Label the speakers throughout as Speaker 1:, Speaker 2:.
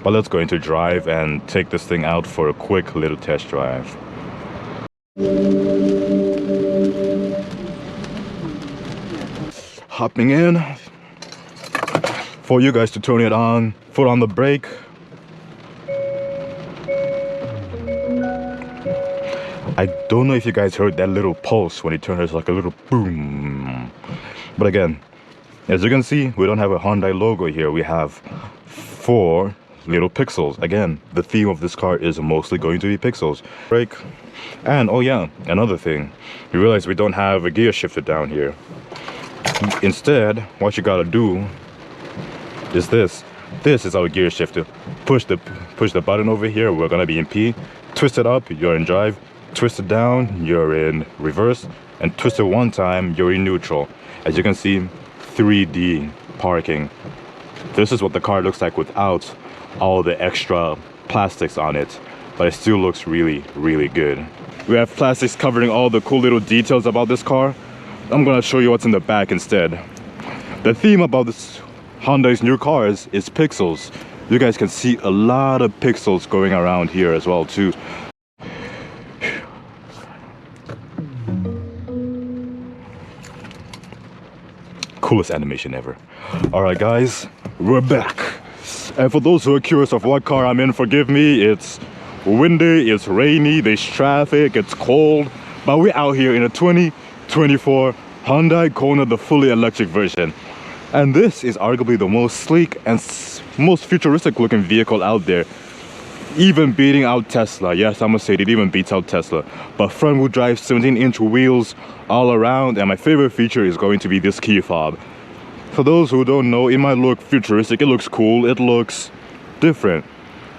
Speaker 1: But let's go into drive and take this thing out for a quick little test drive. Hopping in for you guys to turn it on, foot on the brake. I don't know if you guys heard that little pulse when it turns, like a little boom. But again, as you can see, we don't have a Hyundai logo here. We have 4 little pixels. Again, the theme of this car is mostly going to be pixels. Brake. And oh yeah, another thing, you realize we don't have a gear shifter down here. Instead, what you gotta do is this is our gear shifter. Push the button over here, we're gonna be in P. Twist it up, you're in drive. Twist it down, you're in reverse. And twist it one time, you're in neutral. As you can see, 3D parking. This is what the car looks like without all the extra plastics on it, but it still looks really, really good. We have plastics covering all the cool little details about this car. I'm gonna show you what's in the back instead. The theme about this Hyundai's new cars is pixels. You guys can see a lot of pixels going around here as well too. Coolest animation ever. Alright guys, we're back. And for those who are curious of what car I'm in, forgive me, it's windy, it's rainy, there's traffic, it's cold, but we're out here in a 2024 Hyundai Kona, the fully electric version. And this is arguably the most sleek and most futuristic looking vehicle out there, even beating out Tesla. Yes, I must say it even beats out Tesla. But front wheel drive, 17-inch wheels all around, and my favorite feature is going to be this key fob. For those who don't know, it might look futuristic, it looks cool, it looks different,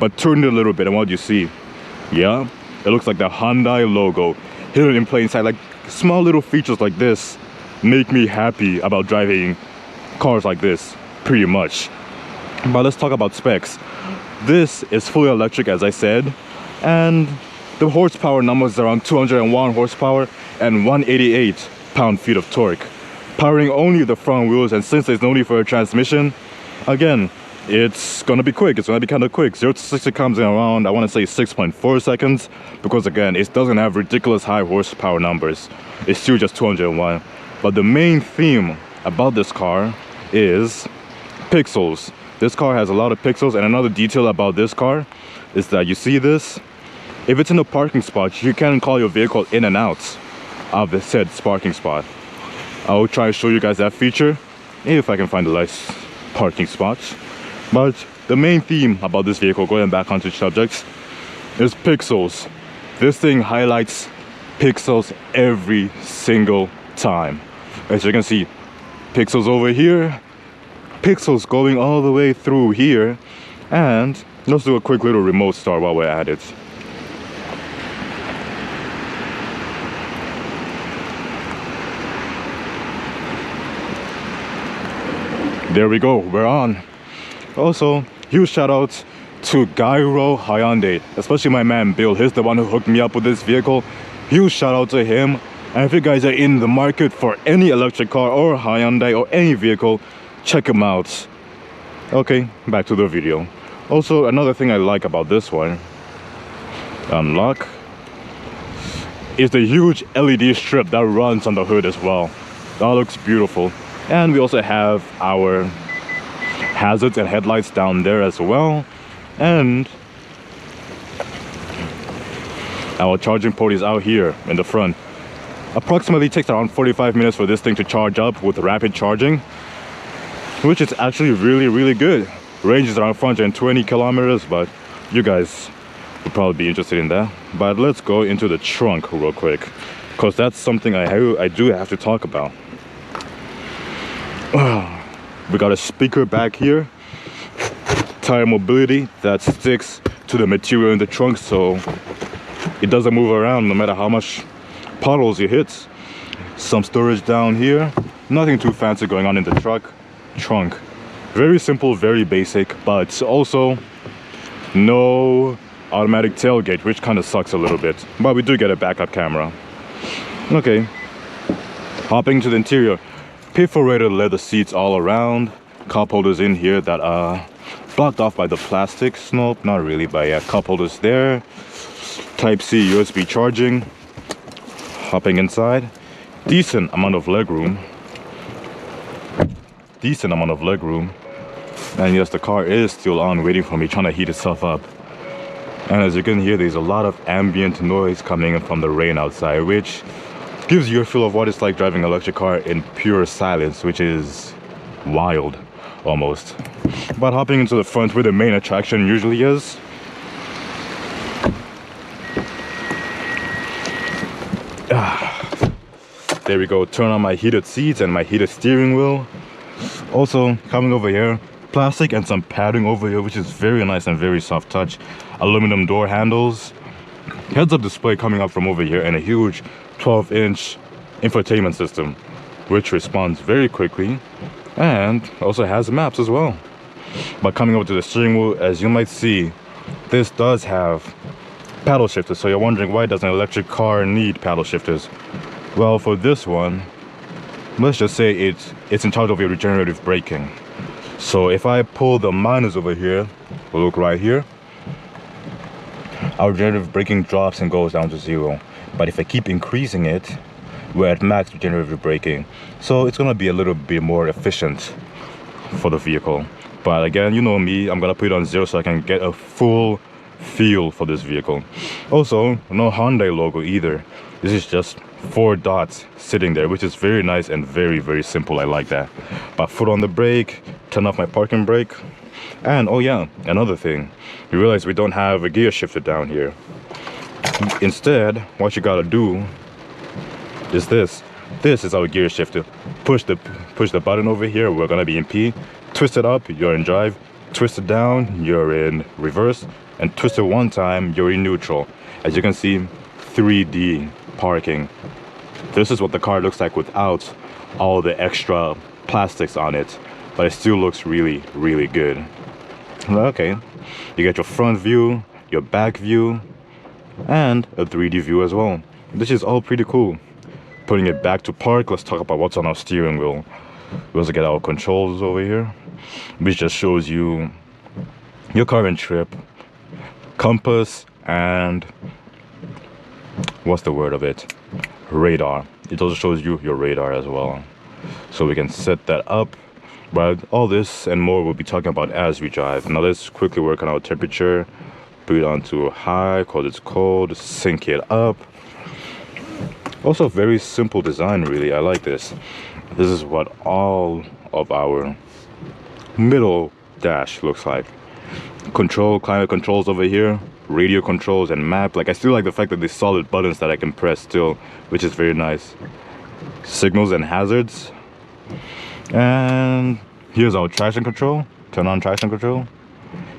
Speaker 1: but turn it a little bit and what you see, yeah, it looks like the Hyundai logo hidden in plain sight. Like small little features like this make me happy about driving cars like this, pretty much. But let's talk about specs. This is fully electric, as I said, and the horsepower numbers are around 201 horsepower and 188 pound-feet of torque, powering only the front wheels. And since there's no need for a transmission, again, it's gonna be quick. It's gonna be kind of quick. 0 to 60 comes in around, I want to say 6.4 seconds, because again, it doesn't have ridiculous high horsepower numbers. It's still just 201. But the main theme about this car is pixels. This car has a lot of pixels, and another detail about this car is that you see this, if it's in a parking spot, you can call your vehicle in and out of the said parking spot. I will try to show you guys that feature if I can find a nice parking spot. But the main theme about this vehicle, going back onto subjects, is pixels. This thing highlights pixels every single time. As you can see, pixels over here, pixels going all the way through here. And let's do a quick little remote start while we're at it. There we go, we're on. Also, huge shout out to Gyro Hyundai, especially my man Bill. He's the one who hooked me up with this vehicle. Huge shout out to him. And if you guys are in the market for any electric car or Hyundai or any vehicle, check him out. Okay, back to the video. Also, another thing I like about this one, unlock, is the huge LED strip that runs on the hood as well. That looks beautiful. And we also have our hazards and headlights down there as well. And our charging port is out here in the front. Approximately takes around 45 minutes for this thing to charge up with rapid charging, which is actually really, really good. Range is around 420 kilometers, but you guys would probably be interested in that. But let's go into the trunk real quick, because that's something I do have to talk about. We got a speaker back here, tire mobility that sticks to the material in the trunk, so it doesn't move around no matter how much puddles you hit. Some storage down here, nothing too fancy going on in the trunk. Very simple, very basic, but also no automatic tailgate, which kind of sucks a little bit, but we do get a backup camera. Okay, hopping to the interior. Perforated leather seats all around, cup holders in here that are blocked off by the plastics. Nope, not really, but yeah, cup holders there. Type-C USB charging. Hopping inside. Decent amount of legroom. And yes, the car is still on, waiting for me, trying to heat itself up. And as you can hear, there's a lot of ambient noise coming in from the rain outside, which gives you a feel of what it's like driving an electric car in pure silence, which is wild, almost. But hopping into the front where the main attraction usually is. There we go, turn on my heated seats and my heated steering wheel. Also, coming over here, plastic and some padding over here, which is very nice and very soft touch. Aluminum door handles. Heads-up display coming up from over here, and a huge 12-inch infotainment system, which responds very quickly and also has maps as well. But coming over to the steering wheel, as you might see, this does have paddle shifters. So you're wondering, why does an electric car need paddle shifters? Well, for this one, let's just say it's in charge of your regenerative braking. So if I pull the minus over here, look right here, our regenerative braking drops and goes down to 0. But if I keep increasing it, we're at max regenerative braking. So it's gonna be a little bit more efficient for the vehicle. But again, you know me, I'm gonna put it on 0 so I can get a full feel for this vehicle. Also, no Hyundai logo either. This is just 4 dots sitting there, which is very nice and very simple. I like that. But foot on the brake, turn off my parking brake. And oh yeah, another thing, you realize we don't have a gear shifter down here. Instead, what you gotta do is this is our gear shifter. Push the button over here, we're gonna be in P. Twist it up, you're in drive. Twist it down, you're in reverse. And twist it one time, you're in neutral. As you can see, 3D parking. This is what the car looks like without all the extra plastics on it, but it still looks really good. Okay, you get your front view, your back view, and a 3D view as well. This is all pretty cool. Putting it back to park, let's talk about what's on our steering wheel. We also get our controls over here, which just shows you your current trip, compass, and what's the word of it? Radar. It also shows you your radar as well. So we can set that up. But all this and more we'll be talking about as we drive. Now let's quickly work on our temperature. Put it onto high because it's cold. Sync it up. Also very simple design, really. I like this. This is what all of our middle dash looks like. Climate controls over here. Radio controls and map. Like, I still like the fact that there's solid buttons that I can press still, which is very nice. Signals and hazards. And here's our traction control. Turn on traction control.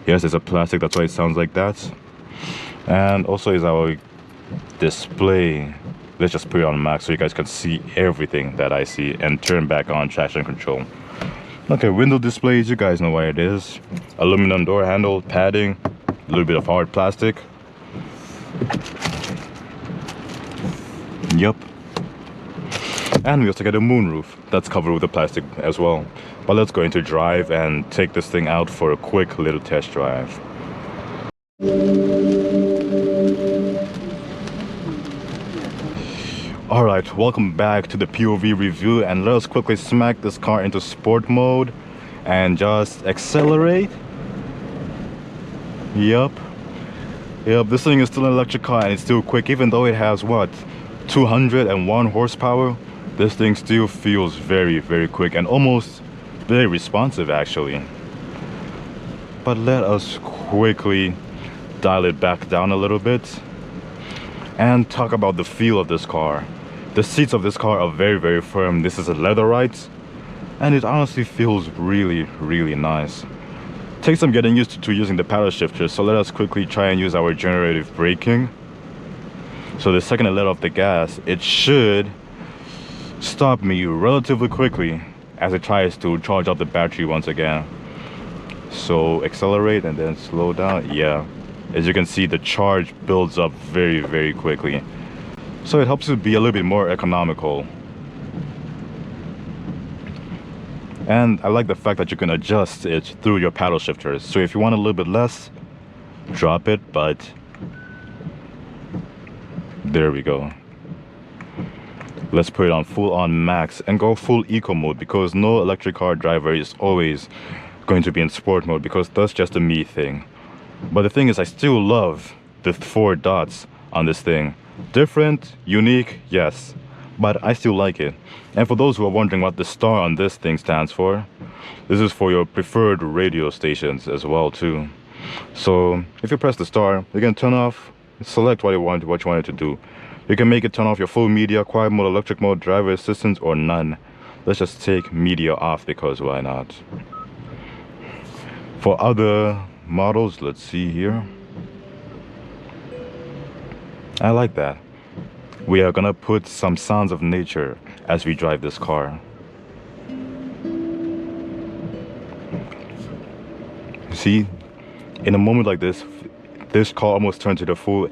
Speaker 1: Yes, it's a plastic, that's why it sounds like that. And also is our display. Let's just put it on max so you guys can see everything that I see, and turn back on traction control. Okay, window displays, you guys know what it is. Aluminum door handle, padding, a little bit of hard plastic. Yup. And we also get a moonroof that's covered with the plastic as well. But let's go into drive and take this thing out for a quick little test drive. Alright, welcome back to the POV review, and let us quickly smack this car into sport mode and just accelerate. Yep, this thing is still an electric car and it's still quick, even though it has what, 201 horsepower. This thing still feels very quick and almost very responsive actually. But let us quickly dial it back down a little bit and talk about the feel of this car. The seats of this car are very firm. This is a leatherite and it honestly feels really nice. Takes some getting used to using the paddle shifter, so let us quickly try and use our regenerative braking. So the second I let off the gas, it should stop me relatively quickly as it tries to charge up the battery once again. So accelerate and then slow down. Yeah, as you can see, the charge builds up very quickly, so it helps you be a little bit more economical. And I like the fact that you can adjust it through your paddle shifters. So if you want a little bit less, drop it, but there we go. Let's put it on full on max and go full eco mode, because no electric car driver is always going to be in sport mode, because that's just a me thing. But the thing is, I still love the 4 dots on this thing. Different, unique, yes, but I still like it. And for those who are wondering what the star on this thing stands for, this is for your preferred radio stations as well too. So if you press the star, you can turn off, select what you want it to do. You can make it turn off your full media, quiet mode, electric mode, driver assistance, or none. Let's just take media off, because why not? For other models, let's see here. I like that. We are gonna put some sounds of nature as we drive this car. See, in a moment like this car almost turned to the full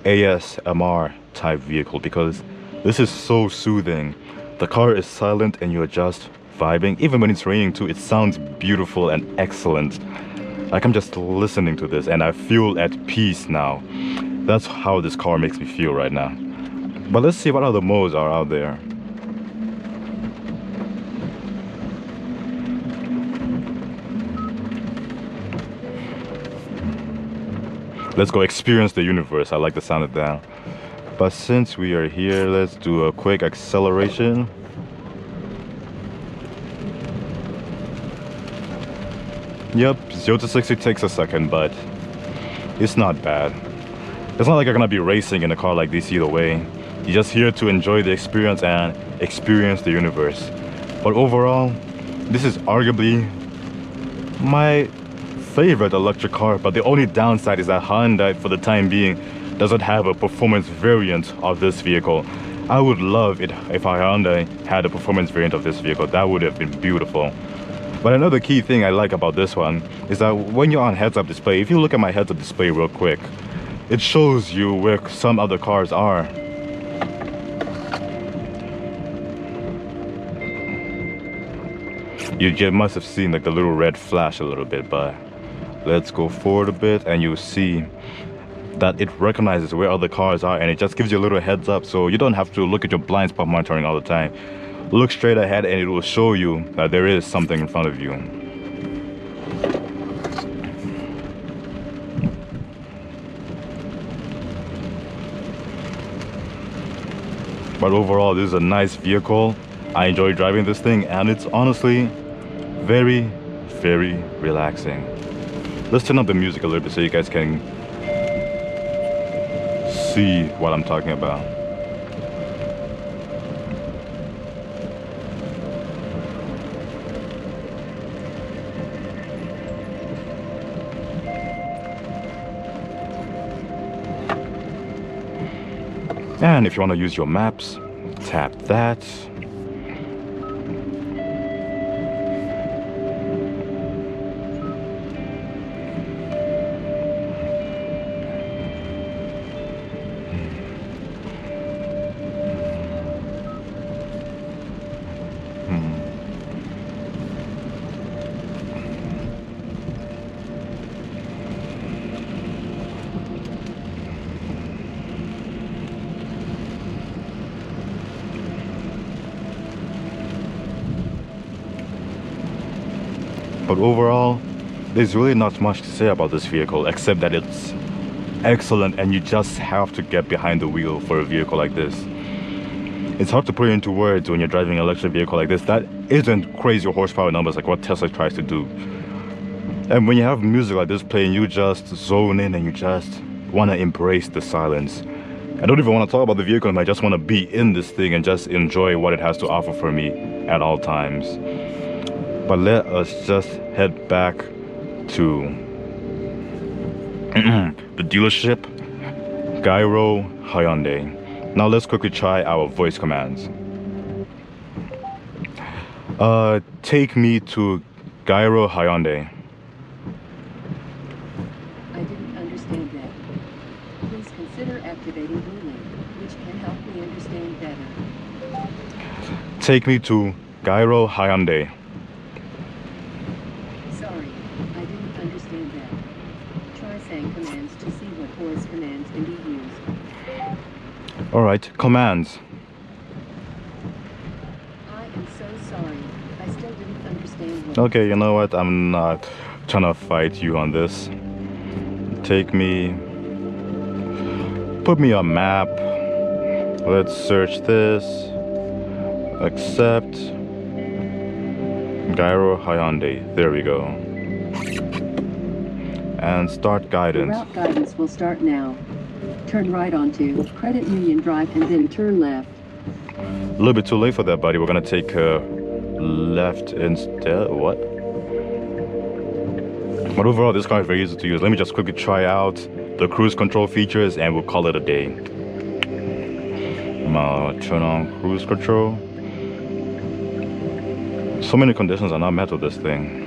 Speaker 1: ASMR type vehicle, because this is so soothing. The car is silent and you're just vibing. Even when it's raining too, it sounds beautiful and excellent. Like, I'm just listening to this and I feel at peace now. That's how this car makes me feel right now. But let's see what other modes are out there. Let's go experience the universe. I like the sound of that. But since we are here, let's do a quick acceleration. Yep, 0 to 60 takes a second, but it's not bad. It's not like you're gonna be racing in a car like this either way. You're just here to enjoy the experience and experience the universe. But overall, this is arguably my favorite electric car. But the only downside is that Hyundai, for the time being, doesn't have a performance variant of this vehicle. I would love it if Hyundai had a performance variant of this vehicle. That would have been beautiful. But another key thing I like about this one is that when you're on heads-up display, if you look at my heads-up display real quick, it shows you where some other cars are. You must have seen like the little red flash a little bit, but let's go forward a bit and you see that it recognizes where other cars are, and it just gives you a little heads up, so you don't have to look at your blind spot monitoring all the time. Look straight ahead and it will show you that there is something in front of you. But overall, this is a nice vehicle. I enjoy driving this thing, and it's honestly very, very relaxing. Let's turn up the music a little bit so you guys can see what I'm talking about. And if you want to use your maps, tap that. But overall, there's really not much to say about this vehicle except that it's excellent, and you just have to get behind the wheel for a vehicle like this. It's hard to put it into words when you're driving an electric vehicle like this that isn't crazy horsepower numbers like what Tesla tries to do. And when you have music like this playing, you just zone in and you just want to embrace the silence. I don't even want to talk about the vehicle, I just want to be in this thing and just enjoy what it has to offer for me at all times. But let us just head back to the dealership, Gyro Hyundai. Now let's quickly try our voice commands. Take me to Gyro Hyundai.
Speaker 2: I didn't understand that. Please consider activating Bluelink, which can help me understand better.
Speaker 1: Take me to Gyro Hyundai.
Speaker 2: saying commands to see what voice commands can be used.
Speaker 1: Alright, commands.
Speaker 2: I am so sorry. I still didn't understand what
Speaker 1: Okay, you know what? I'm not trying to fight you on this. Take me. Put me on map. Let's search this. Accept. Gyro Hyundai. There we go. And start
Speaker 2: The
Speaker 1: guidance.
Speaker 2: route guidance will start now. Turn right onto Credit Union Drive and then turn left.
Speaker 1: A little bit too late for that, buddy. We're gonna take left instead. What? But overall, this car is very easy to use. Let me just quickly try out the cruise control features and we'll call it a day. I'm gonna turn on cruise control. So many conditions are not met with this thing.